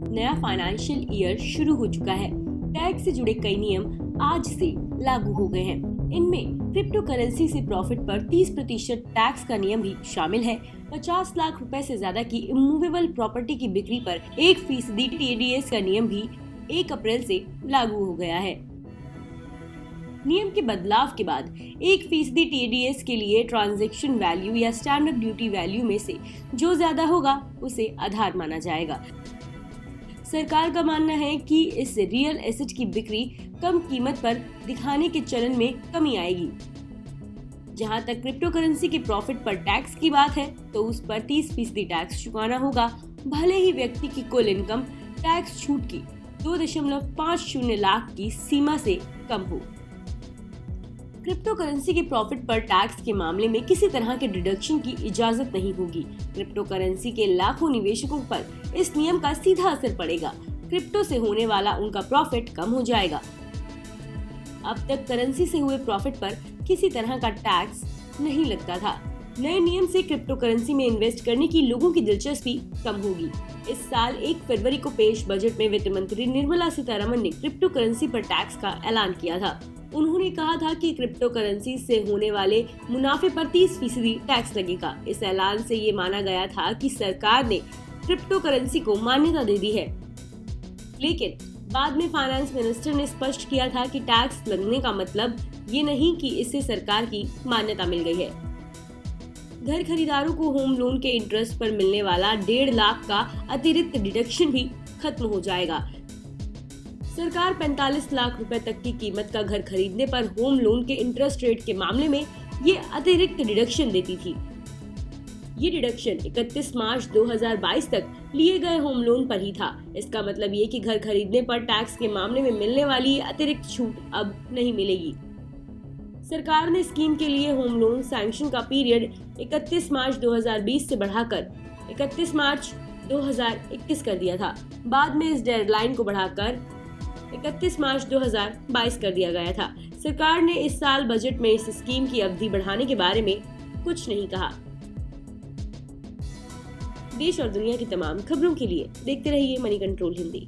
नया financial year शुरू हो चुका है। टैक्स से जुड़े कई नियम आज से लागू हो गए हैं। इनमें क्रिप्टो करेंसी से प्रॉफिट पर 30% टैक्स का नियम भी शामिल है। 50 लाख रुपए से ज्यादा की इमूवेबल प्रॉपर्टी की बिक्री पर 1% TDS का नियम भी 1 अप्रैल से लागू हो गया है। नियम के बदलाव के बाद 1% TDS के लिए ट्रांजैक्शन वैल्यू या स्टैंड अप ड्यूटी वैल्यू में से जो ज्यादा होगा उसे आधार माना जाएगा। सरकार का मानना है कि इससे रियल एसेट की बिक्री कम कीमत पर दिखाने के चलन में कमी आएगी। जहां तक क्रिप्टो करेंसी के प्रॉफिट पर टैक्स की बात है तो उस पर 30% टैक्स चुकाना होगा, भले ही व्यक्ति की कुल इनकम टैक्स छूट की 2.50 लाख की सीमा से कम हो। क्रिप्टो करेंसी के प्रॉफिट पर टैक्स के मामले में किसी तरह के डिडक्शन की इजाजत नहीं होगी। क्रिप्टो करेंसी के लाखों निवेशकों पर इस नियम का सीधा असर पड़ेगा। क्रिप्टो से होने वाला उनका प्रॉफिट कम हो जाएगा। अब तक करेंसी से हुए प्रॉफिट पर किसी तरह का टैक्स नहीं लगता था। नए नियम से क्रिप्टो करेंसी में इन्वेस्ट करने की लोगों की दिलचस्पी कम होगी। इस साल 1 फरवरी को पेश बजट में वित्त मंत्री निर्मला सीतारमण ने क्रिप्टो करेंसी पर टैक्स का ऐलान किया था। उन्होंने कहा था कि क्रिप्टो करेंसी से होने वाले मुनाफे पर 30% टैक्स लगेगा। इस ऐलान से ये माना गया था कि सरकार ने क्रिप्टो करेंसी को मान्यता दे दी है, लेकिन बाद में फाइनेंस मिनिस्टर ने स्पष्ट किया था कि टैक्स लगने का मतलब ये नहीं कि इससे सरकार की मान्यता मिल गई है। घर खरीदारों को होम लोन के इंटरेस्ट पर मिलने वाला 1.5 लाख का अतिरिक्त डिडक्शन भी खत्म हो जाएगा। सरकार 45 लाख रुपए तक की कीमत का घर खरीदने पर होम लोन के इंटरेस्ट रेट के मामले में ये अतिरिक्त डिडक्शन देती थी। ये डिडक्शन 31 मार्च 2022 तक लिए गए होम लोन पर ही था। इसका मतलब ये कि घर खरीदने पर टैक्स के मामले में मिलने वाली अतिरिक्त छूट अब नहीं मिलेगी। सरकार ने स्कीम के लिए होम लोन सैंक्शन का पीरियड 31 मार्च 2020 से बढ़ाकर 31 मार्च 2021 कर दिया था। बाद में इस डेडलाइन को बढ़ाकर 31 मार्च 2022 कर दिया गया था। सरकार ने इस साल बजट में इस स्कीम की अवधि बढ़ाने के बारे में कुछ नहीं कहा। देश और दुनिया की तमाम खबरों के लिए देखते रहिए मनी कंट्रोल हिंदी।